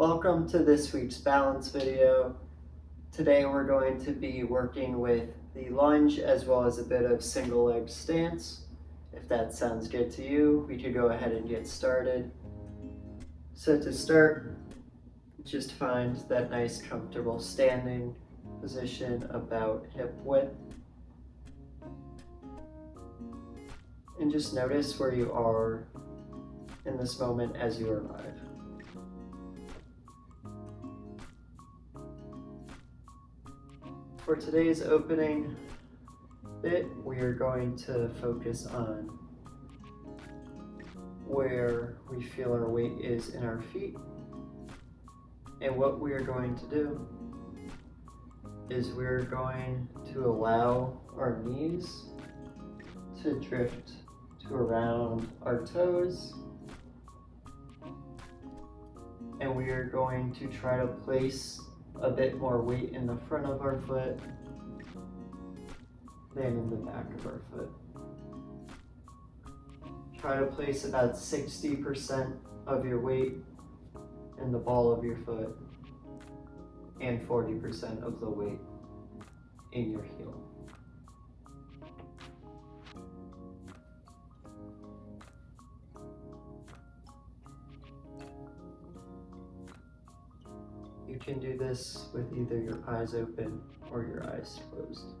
Welcome to this week's balance video. Today we're going to be working with the lunge as well as a bit of single leg stance. If that sounds good to you, we could go ahead and get started. So to start, just find that nice comfortable standing position about hip width. And just notice where you are in this moment as you arrive. For today's opening bit, we are going to focus on where we feel our weight is in our feet. And what we are going to do is we're going to allow our knees to drift to around our toes. And we are going to try to place a bit more weight in the front of our foot than in the back of our foot. Try to place about 60% of your weight in the ball of your foot and 40% of the weight in your heel. You can do this with either your eyes open or your eyes closed.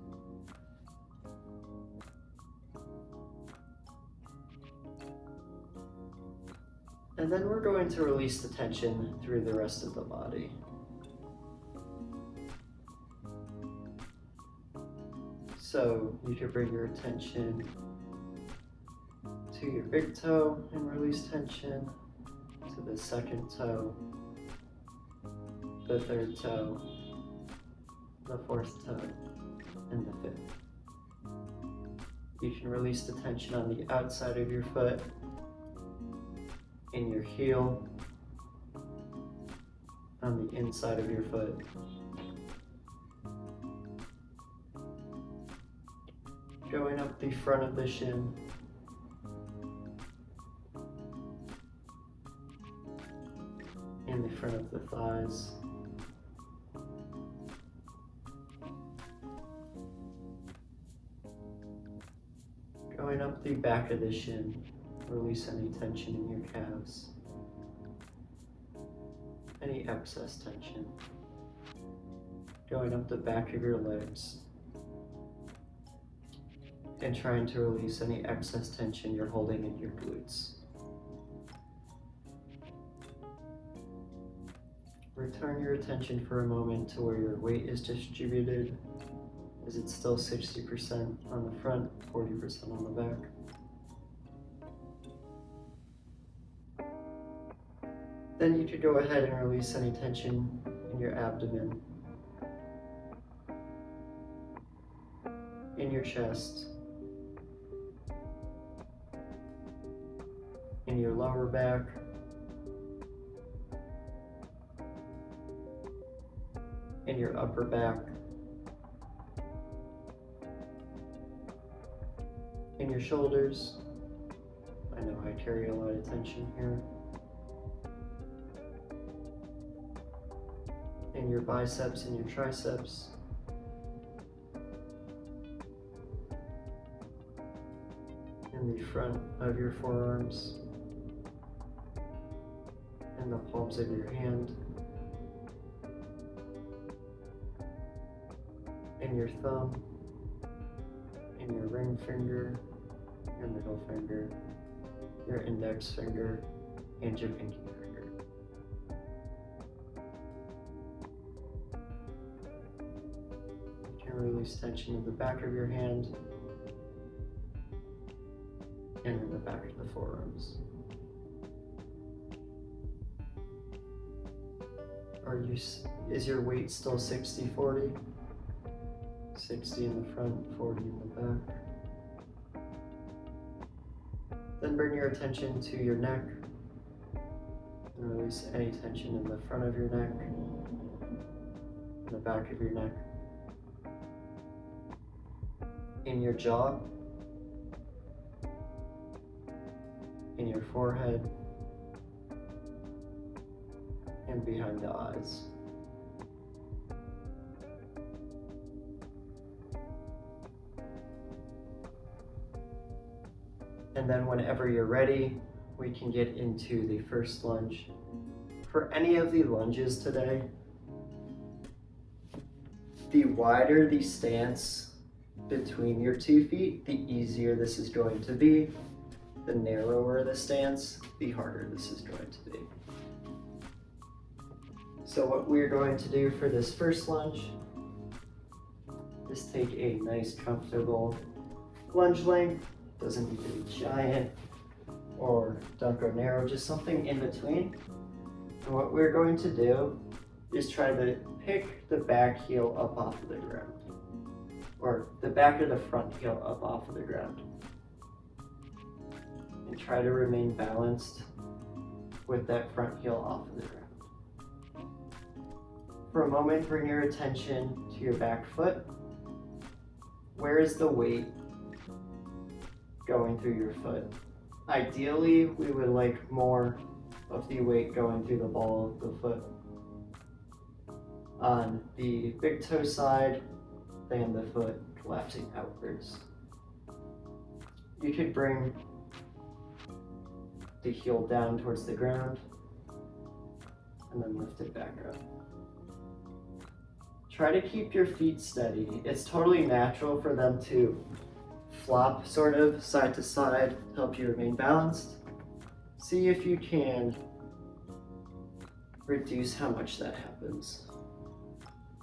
And then we're going to release the tension through the rest of the body. So you can bring your attention to your big toe and release tension, to the second toe, the third toe, the fourth toe, and the fifth. You can release the tension on the outside of your foot, in your heel, on the inside of your foot, going up the front of the shin, in the front of the thighs, going up the back of the shin. Release any tension in your calves, any excess tension. Going up the back of your legs and trying to release any excess tension you're holding in your glutes. Return your attention for a moment to where your weight is distributed. Is it still 60% on the front, 40% on the back? Then you could go ahead and release any tension in your abdomen, in your chest, in your lower back, in your upper back, in your shoulders. I know I carry a lot of tension here. In your biceps and your triceps, in the front of your forearms, in the palms of your hand, in your thumb, in your ring finger, your middle finger, your index finger, and your pinky finger. Release tension in the back of your hand and in the back of the forearms. Is your weight still 60-40? 60 in the front, 40 in the back. Then bring your attention to your neck and release any tension in the front of your neck, in the back of your neck, in your jaw, in your forehead, and behind the eyes. And then whenever you're ready, we can get into the first lunge. For any of the lunges today, the wider the stance between your 2 feet, the easier this is going to be. The narrower the stance, the harder this is going to be. So what we're going to do for this first lunge is take a nice comfortable lunge length. Doesn't need to be giant or don't go narrow, just something in between. And what we're going to do is try to pick the back heel up off of the ground, or the back of the front heel up off of the ground. And try to remain balanced with that front heel off of the ground. For a moment, bring your attention to your back foot. Where is the weight going through your foot? Ideally, we would like more of the weight going through the ball of the foot on the big toe side than the foot collapsing outwards. You could bring the heel down towards the ground and then lift it back up. Try to keep your feet steady. It's totally natural for them to flop sort of side to side, help you remain balanced. See if you can reduce how much that happens.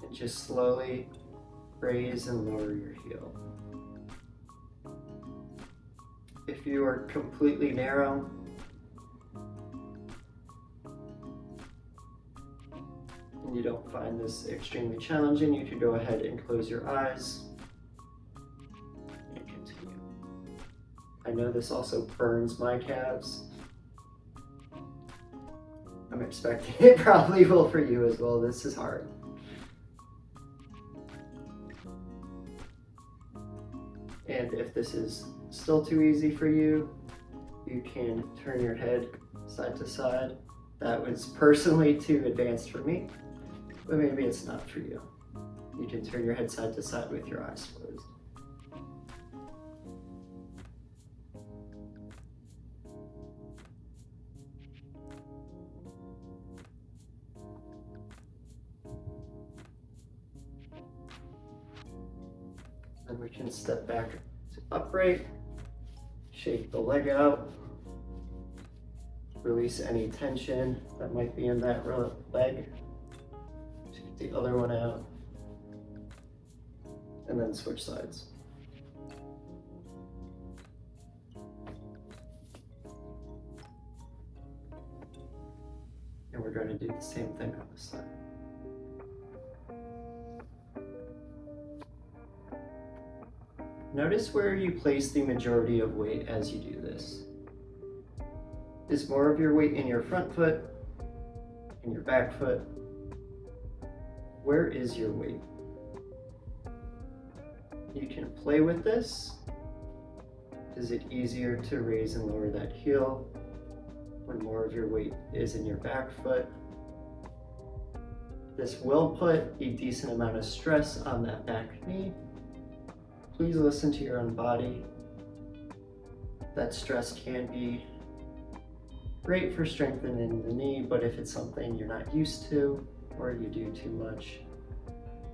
And just slowly raise and lower your heel. If you are completely narrow, and you don't find this extremely challenging, you could go ahead and close your eyes and continue. I know this also burns my calves. I'm expecting it probably will for you as well. This is hard. And if this is still too easy for you, you can turn your head side to side. That was personally too advanced for me, but maybe it's not for you. You can turn your head side to side with your eyes closed. Then we can step back to upright, shake the leg out, release any tension that might be in that leg, take the other one out, and then switch sides. And we're going to do the same thing on this side. Notice where you place the majority of weight as you do this. Is more of your weight in your front foot, in your back foot? Where is your weight? You can play with this. Is it easier to raise and lower that heel when more of your weight is in your back foot? This will put a decent amount of stress on that back knee. Please listen to your own body. That stress can be great for strengthening the knee, but if it's something you're not used to or you do too much,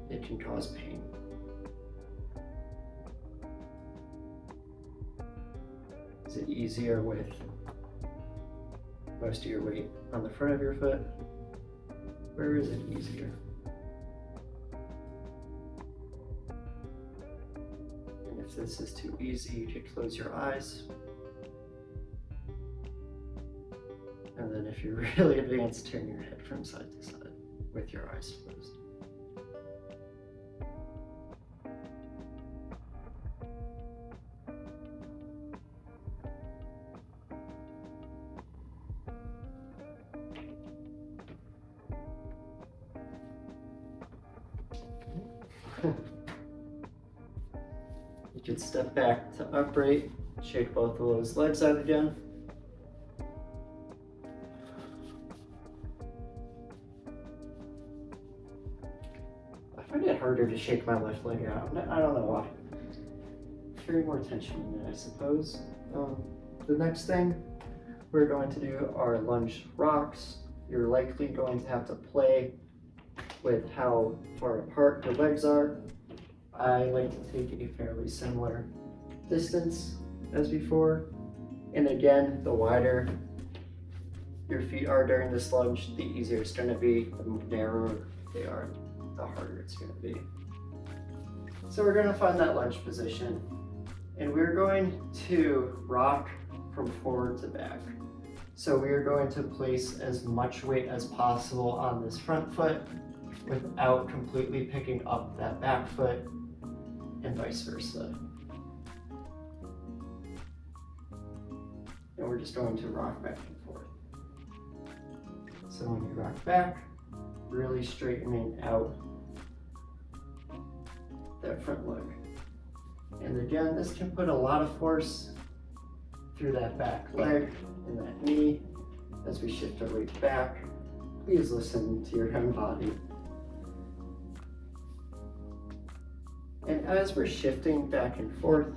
it can cause pain. Is it easier with most of your weight on the front of your foot? Where is it easier? If this is too easy, you could close your eyes. And then if you're really advanced, turn your head from side to side with your eyes closed. You could step back to upright, shake both of those legs out again. find it harder to shake my left leg out. I don't know why. Carry more tension in it, I suppose. The next thing we're going to do are lunge rocks. You're likely going to have to play with how far apart your legs are. I like to take a fairly similar distance as before. And again, the wider your feet are during this lunge, the easier it's going to be. The narrower they are, the harder it's going to be. So we're going to find that lunge position, and we're going to rock from forward to back. So we are going to place as much weight as possible on this front foot without completely picking up that back foot, and vice versa. And we're just going to rock back and forth. So when you rock back, really straightening out that front leg. And again, this can put a lot of force through that back leg and that knee as we shift our weight back. Please listen to your own body. And as we're shifting back and forth,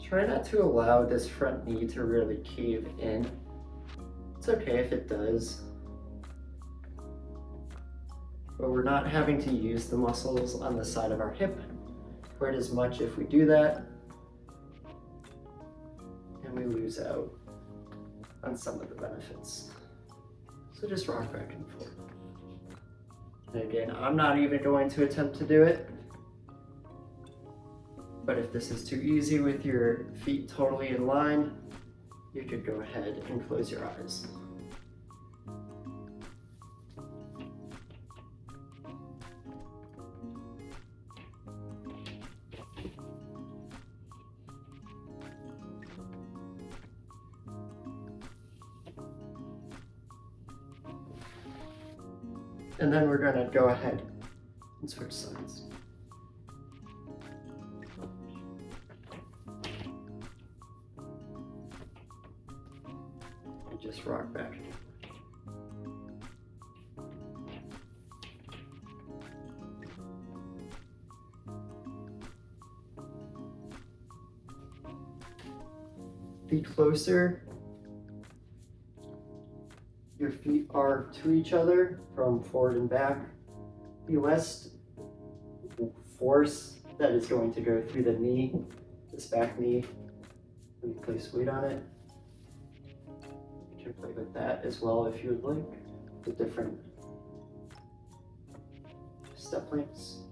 try not to allow this front knee to really cave in. It's okay if it does, but we're not having to use the muscles on the side of our hip quite as much if we do that, and we lose out on some of the benefits. So just rock back and forth. And again, I'm not even going to attempt to do it, but if this is too easy with your feet totally in line, you could go ahead and close your eyes. And then we're going to go ahead and switch sides. And just rock back. The closer your feet are to each other from forward and back, the less force that is going to go through the knee, this back knee, when you place weight on it. You can play with that as well if you would like, the different step lengths.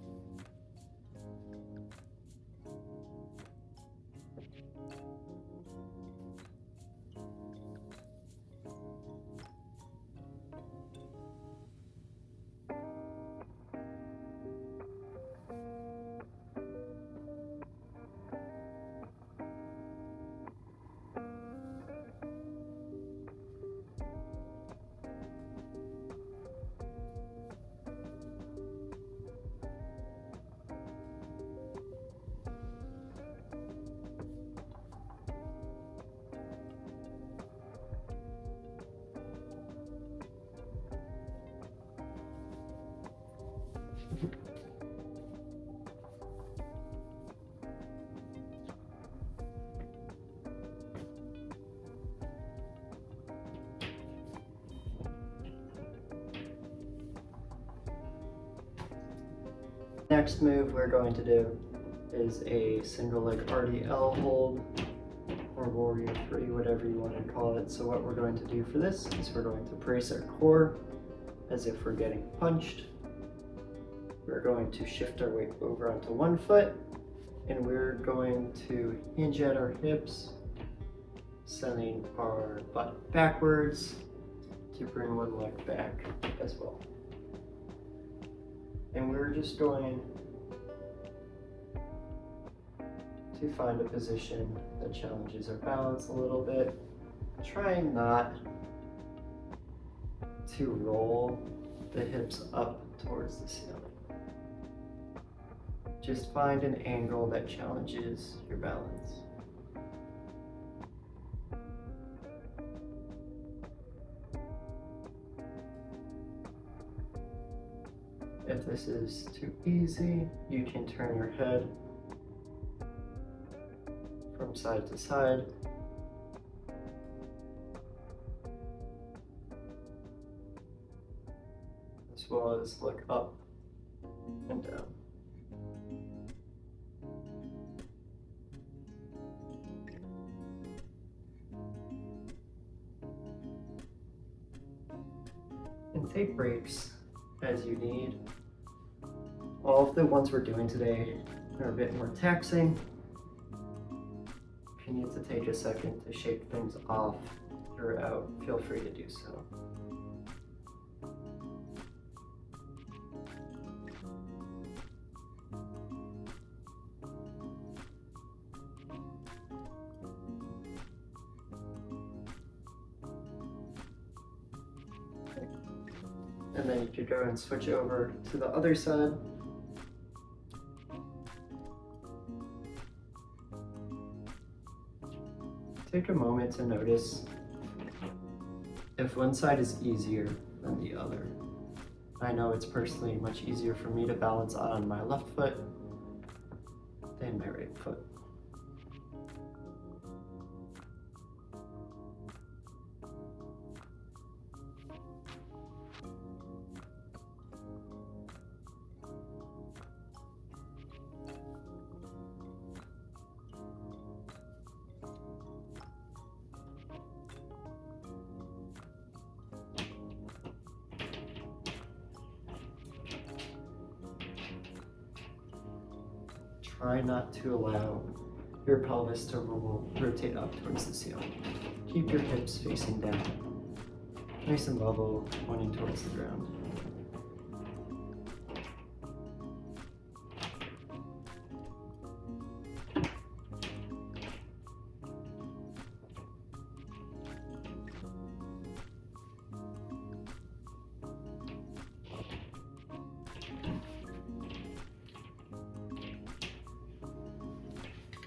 Next move we're going to do is a single leg RDL hold, or warrior 3, whatever you want to call it. So what we're going to do for this is we're going to brace our core as if we're getting punched. We're going to shift our weight over onto one foot, and we're going to hinge at our hips, sending our butt backwards to bring one leg back as well. And we're just going to find a position that challenges our balance a little bit, trying not to roll the hips up towards the ceiling. Just find an angle that challenges your balance. If this is too easy, you can turn your head from side to side. As well as look up and down. And take breaks as you need. All of the ones we're doing today are a bit more taxing. If you need to take a second to shake things off throughout, feel free to do so. And then you could go and switch over to the other side. Take a moment to notice if one side is easier than the other. I know it's personally much easier for me to balance on my left foot than my right foot. Try not to allow your pelvis to rotate up towards the ceiling. Keep your hips facing down, nice and level, pointing towards the ground.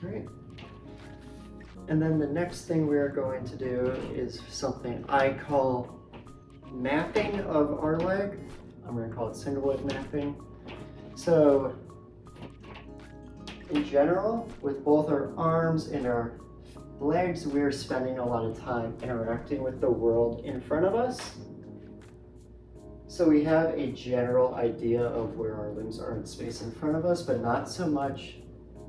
Great. And then the next thing we are going to do is something I call mapping of our leg. I'm going to call it single leg mapping. So in general, with both our arms and our legs, we're spending a lot of time interacting with the world in front of us. So we have a general idea of where our limbs are in space in front of us, but not so much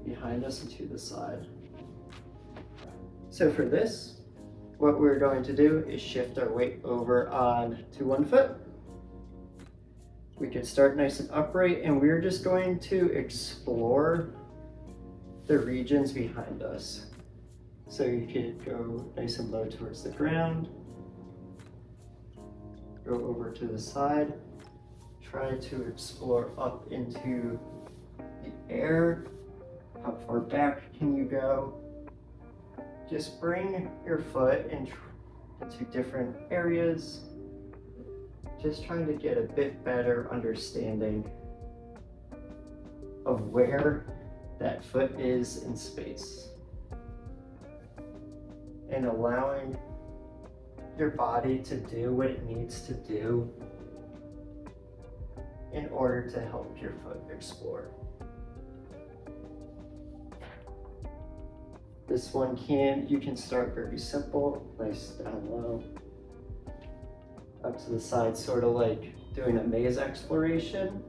behind us and to the side. So for this, what we're going to do is shift our weight over on to one foot. We can start nice and upright, and we're just going to explore the regions behind us. So you could go nice and low towards the ground, go over to the side, try to explore up into the air. How far back can you go? Just bring your foot into different areas. Just trying to get a bit better understanding of where that foot is in space. And allowing your body to do what it needs to do in order to help your foot explore. This one you can start very simple, nice down low, up to the side, sort of like doing a maze exploration.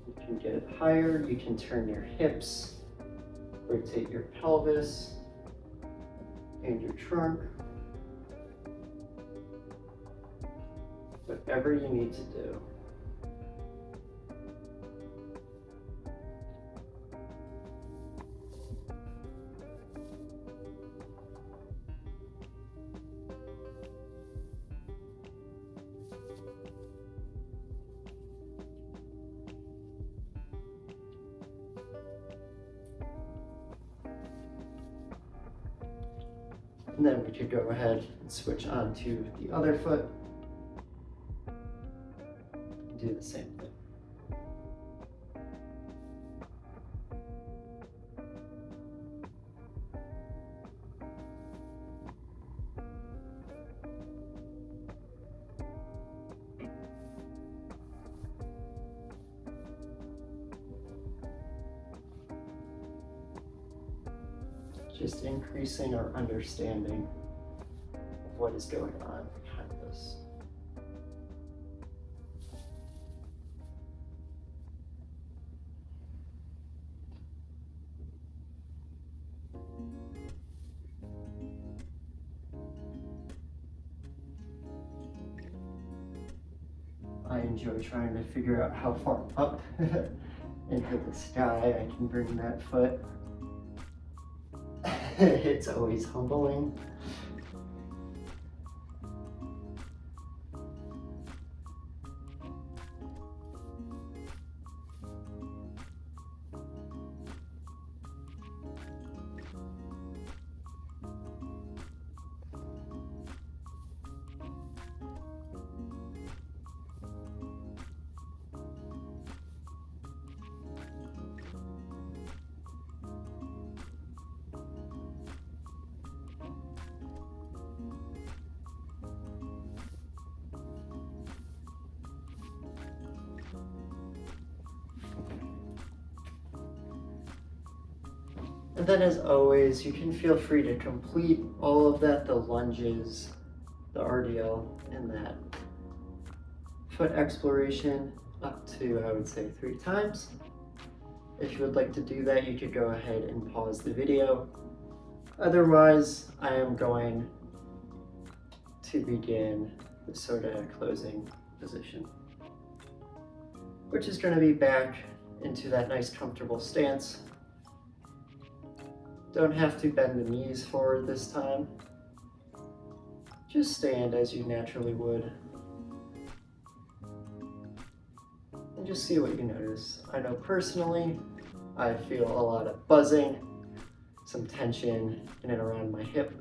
You can get it higher, you can turn your hips, rotate your pelvis and your trunk. Whatever you need to do. And then we could go ahead and switch on to the other foot. Do the same thing. just increasing our understanding of what is going on behind this. I enjoy trying to figure out how far up into the sky I can bring that foot. It's always humbling. And then as always, you can feel free to complete all of that, the lunges, the RDL, and that foot exploration up to, I would say, 3 times. If you would like to do that, you could go ahead and pause the video. Otherwise, I am going to begin the sort of closing position, which is going to be back into that nice comfortable stance. Don't have to bend the knees forward this time. Just stand as you naturally would. And just see what you notice. I know personally, I feel a lot of buzzing, some tension in and around my hip.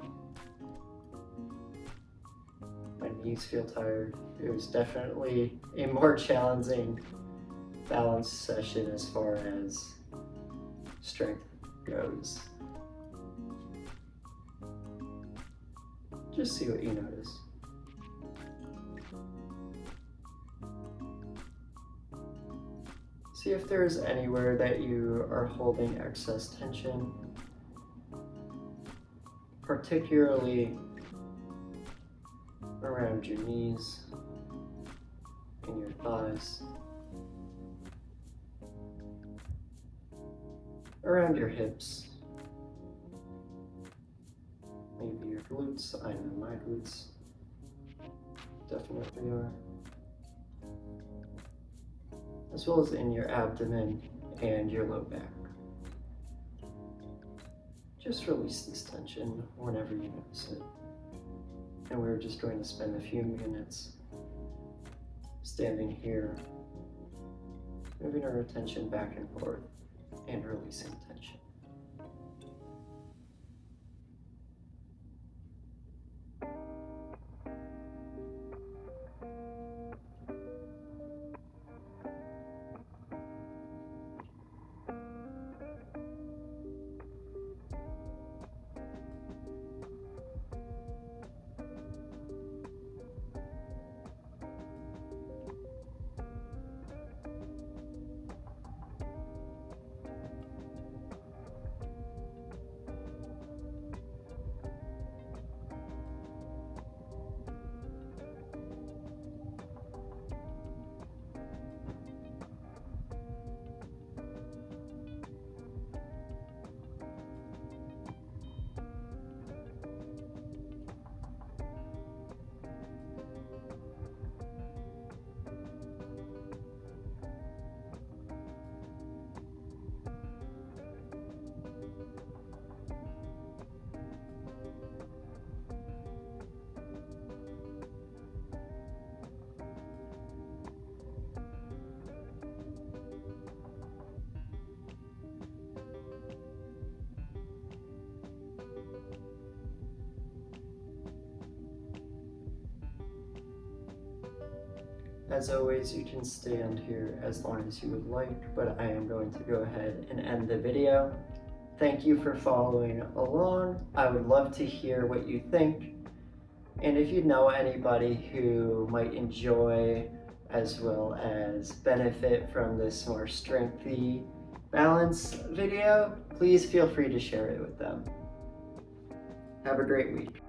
My knees feel tired. It was definitely a more challenging balance session as far as strength goes. Just see what you notice. See if there's anywhere that you are holding excess tension, particularly around your knees and your thighs, around your hips. Maybe your glutes. I know my glutes definitely are. As well as in your abdomen and your low back. Just release this tension whenever you notice it. And we're just going to spend a few minutes standing here, moving our attention back and forth and releasing tension. As always, you can stand here as long as you would like, but I am going to go ahead and end the video. Thank you for following along. I would love to hear what you think. And if you know anybody who might enjoy as well as benefit from this more strengthy balance video, please feel free to share it with them. Have a great week.